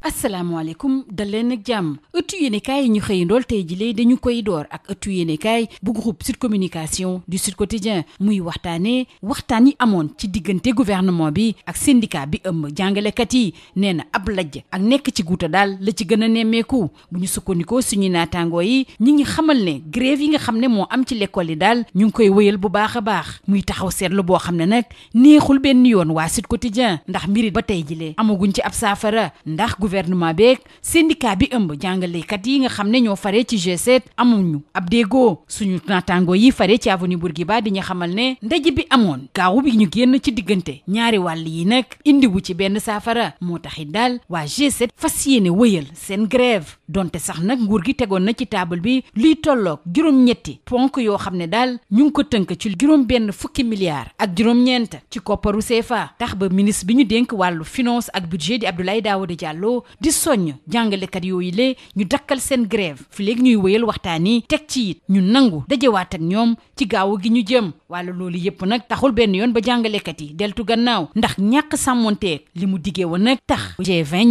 asalaamaaleykum dal leen ak jàmm ëttu yéenekaay yi ñu xëyandool tey jilee dañu koy door ak ëttu yéenekaay bu groupe Sud Communication du Sud Quotidien muy waxtaan yi amoon ci diggante gouvernement bi ak syndicat bi ëmb jàngalekat yi nee na ab lajj ak nekk ci guuta daal la ci gën a nemmeeku bu ñu sukkandikoo suñuy naataangoo yi ñi ngi xamal ne grève yi nga xam ne moo am ci l'école yi daal ñu ngi koy wëyal bu baax a baax muy taxaw seetlu boo xam ne nag neexul benn yoon waa Sud Quotidien ndax mbiri ba tey jilee amaguñ ci ab saafara ndax gouvernement beeg syndicat bi ëmb jàngalekat yi nga xam ne ñoo fare ci G7 amuñu ab déggoo suñu naataango yi fare ci avenue Bourguiba di ñu xamal ne ndaje bi amoon gaawu bi ñu génn ci diggante ñaari wàll yi nag indiwu ci benn saafara moo taxit daal waa G7 fas yéene wëyal seen grève donte sax nag nguur gi tegoon na ci table bi luy tolloog juróom-ñetti ponk yoo xam ne daal ñu ngi ko tënk ci juróom-benn fukki milliards ak juróom-ñeent ci kopparu CFA tax ba ministre bi ñu dénk wàllu finance ak budget di Abdoulaye Daouda Diallo di soññ jàngalekat yooyu le ñu dakkal seen grève fi léegi ñuy wéyal waxtaan yi teg ci it ñu nangu dajewaat ak ñoom ci gaawu gi ñu jëm wala loolu yépp nag taxul benn yoon ba jàngalekat yi deltu gannaaw ndax ñàkk sàmmonteeg li mu diggee woon nag tax G20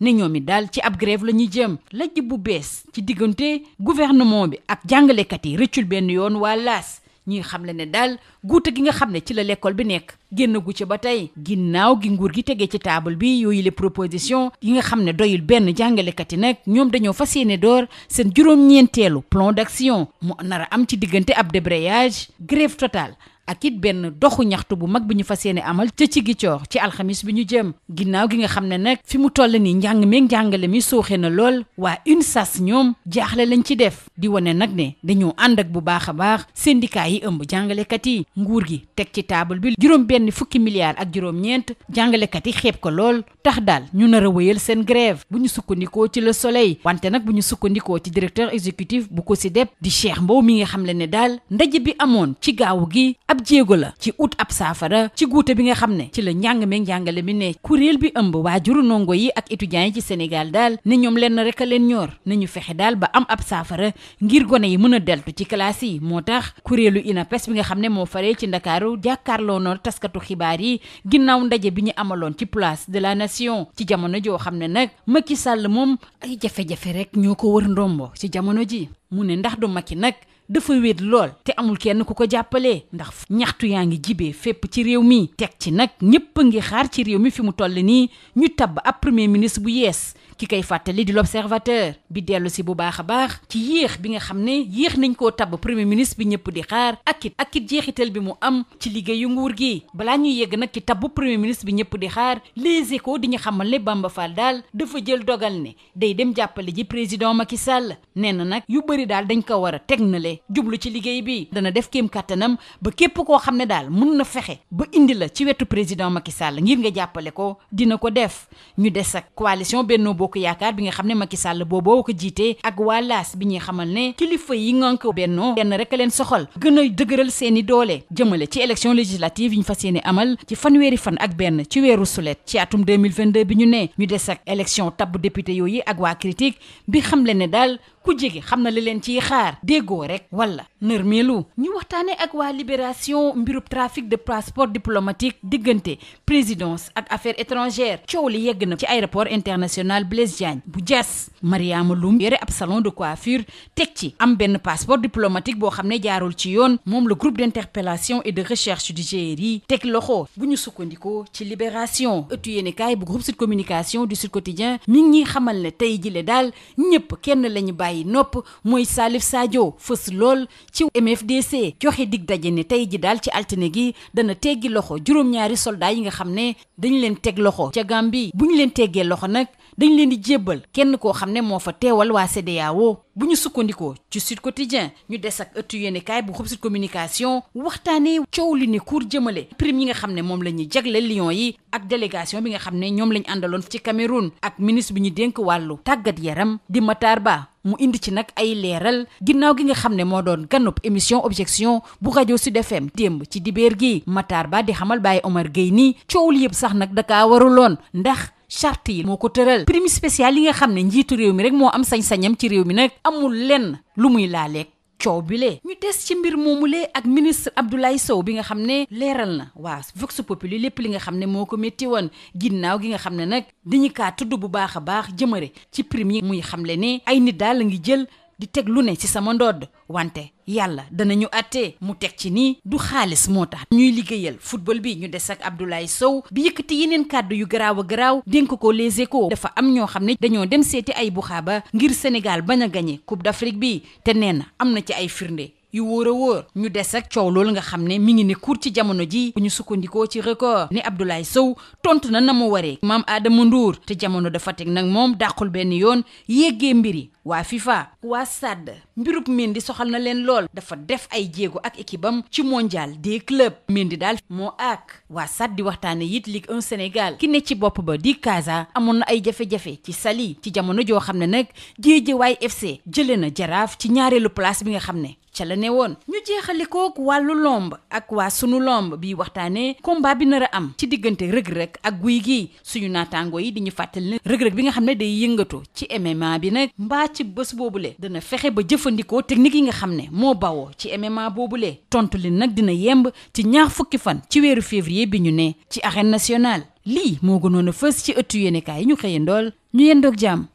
ñoom it daal ci ab grève la ñuy jëm lajj bu bees ci diggante gouvernement bi ak jàngalekat yi rëccul benn yoon waa laas ñi xam le ne daal guuta gi nga xam ne ci la l'école bi nekk génn gu ci ba tey ginnaaw gi nguur gi tegee ci table bi yooyu les propositions yi nga xam ne doyul benn jàngalekat yi nag ñoom dañoo fas yéene door seen juróom-ñeenteelu plan d'action mu nar a am ci diggante ab débrayage grève totale ak it benn doxu ñaxtu bu mag bi ñu fas yéene amal ca ci Ziguinchor ci alxamis bi ñu jëm ginnaaw gi nga xam ne nag fi mu toll nii njàng meeg njàngale mi sooxe na lool waa UNSAS ñoom jaaxle lañ ci def di wane nag ne dañoo ànd ak bu baax a baax syndicat yi ëmb jàngalekat yi nguur gi teg ci table bi juróom-benn fukki milliards ak juróom-ñeent jàngalekat yi xeeb ko lool tax daal ñu nar a wëyal seen grève bu ñu sukkandikoo ci Le Soleil wante nag bu ñu sukkandikoo ci directeur exécutif bu COSYDEP di Cheikh Mbow mi nga xam le ne daal ndaje bi amoon ci gaawu gi ab jéego la ci ut ab saafara ci guute bi nga xam ne ci la njàng meeg njàngale mi ne kuréel bi ëmb waajuru ndongo yi ak étudiants yi ci Sénégal daal ne ñoom lenn rek a leen ñor nañu fexe daal ba am ab saafara ngir gone yi mën a deltu ci classe yi moo tax kuréelu INAPES bi nga xam ne moo faree ci Ndakaaru jàkkaarloo noonu taskatu xibaar yi ginnaaw ndaje bi ñu amaloon ci place de la nation ci jamono joo xam ne nag Macky Sall moom ay jafe-jafe rek ñoo ko wër ndombo ci jamono ji mu ne ndax du Macky nag dafa wéet lool te amul kenn ku ko jàppalee ndax ñaxtu yaa ngi jibee fépp ci réew mi teg ci nag ñëpp a ngi xaar ci réew mi fi mu toll nii ñu tabb ab premier ministre bu yees ki koy fàttali di l'observateur bi dellu si bu baax a baax ci yéex bi nga xam ne yéex nañ koo tabb premier ministre bi ñëpp di xaar ak it jeexital bi mu am ci liggéeyu nguur gi balaa ñuy yegg nag ci tabbu premier ministre bi ñëpp di xaar Les Échos di ñu xamal ne Bamba Fall daal dafa jël dogal ne day dem jàppale ji président Macky Sall nee na nag yu bëri daal dañ ko war a teg na le jublu ci liggéey bi dana def kéem kattanam ba képp koo xam ne daal mun na fexe ba indi la ci wetu président Macky Sall ngir nga jàppale ko dina ko def ñu des ak coalition Benno Bokk Yaakaar bi nga xam ne Macky Sall booboo ko jiite ak waa Laas bi ñuy xamal ne kilifa yi ngànk Benno benn rek a leen soxal gën a dëgëral seeni doole jëmale ci élection législative yi ñu fas yéene amal ci fanweeri fan ak benn ci weeru sulet ci atum 2022 bi ñu ne ñu des ak élection tabb député yooyu ak waa critique bi xam le ne daal ku jege xam na li leen ciy xaar déggoo rek wala nërmeelu ñu waxtaane ak waa Libération mbirub trafic de passeport diplomatique diggante présidence ak affaires étrangères coow li yegg na ci aéroport international Blaise Diagne bu Diass Mariama Loum yore ab salon de coiffure teg ci am benn passeport diplomatique boo xam ne jaarul ci yoon moom le groupe d'interpellation et de recherche du GRI teg loxo bu ñu sukkandikoo ci Libération ëttu yéenekaay bu groupe Sud Communication du Sud Quotidien mi ngi xamal ne tey jile daal ñëpp kenn lañu bàyyi nopp mooy Salif Sadio fës lool ci MFDC joxe dig daje ne tey ji daal ci altine gi dana teggi loxo juróom-ñaari soldats yi nga xam ne dañu leen teg loxo ca Gambie bu ñu leen teggee loxo nag dañ leen di jébbal kenn koo xam ne moo fa teewal waa CEDEAO bu ñu sukkandikoo ci Sud Quotidien ñu des ak ëttu yéenekaay bu groupe Sud Communication waxtaanee coow li ne cour jëmale prime yi nga xam ne moom la ñuy jagle Lions yi ak délégation bi nga xam ne ñoom lañ àndaloon ci Cameroun ak ministre bi ñu dénk wàllu tàggat yaram di Matar Ba mu indi ci nag ay leeral ginnaaw gi nga xam ne moo doon ganub émission objection bu rajo Sud FM démb ci dibeer gi Matar Ba di xamal Baye Omar Gueye nii coow li yëpp sax nag dakaa waruloon ndax charte yi moo ko tëral prime spéciale yi nga xam ne njiitu réew mi rek moo am sañ-sañam ci réew mi nag amul lenn lu muy laaleeg coow bi lee ñu des ci mbir moomulee ak ministre Abdoulaye Sow bi nga xam ne leeral na waa Vox Populi lépp li nga xam ne moo ko métti woon ginnaaw gi nga xam ne nag dañu kaa tudd bu baax a baax jëmale ci prime yi muy xamle ne ay nit daal la ngi jël di teg lu ne ci sama ndodd wante yàlla danañu àttee mu teg ci nii du xaalis moo tax ñuy liggéeyal football bi ñu des ak Abdoulaye Sow bi yëkkati yeneen kàddu yu garaaw a garaaw dénk ko Les Échos dafa am ñoo xam ne dañoo dem seeti ay buxaaba ngir Sénégal bañ a gagné Coupe d'Afrique bi te nee na am na ci ay firnde yu wóor a wóor ñu des ak coow loolu nga xam ne mi ngi ne kur ci jamono ji bu ñu sukkandikoo ci record ni Abdoulaye Sow tontu na mu waree maam Adama Ndour te jamono dafa teg nag moom dàqul benn yoon yéggee mbiri waa FIFA waa SAD mbirub Mendy soxal na leen lool dafa def ay jéego ak équipe am ci mondial des clubs Mendy daal moo ak waa SAD di waxtaane it Ligue 1 Sénégal ki ne ci bopp ba di Casa amoon na ay jafe-jafe ci Saly ci jamono joo xam ne nag Guédiawaye FC jëlee na Jaraaf ci ñaareelu place bi nga xam ne ca la ne woon ñu jeexale kook wàllu lomb ak waa sunu lomb bi waxtaanee combat bi nar a am ci diggante rëg-rëg ak guy gi suñu naataango yi di ñu fàttali ne rëg-rëg bi nga xam ne day yëngatu ci MMA bi nag mbaa ci bés boobule dana fexe ba jëfandikoo technique yi nga xam ne moo bawoo ci MMA boobule tontu li nag dina yemb ci 20 fan ci weeru février bi ñu ne ci arène nationale lii moo gënoon a fës ci ëttu yéenekaay yi ñu xëyandool ñu yendoog jàmm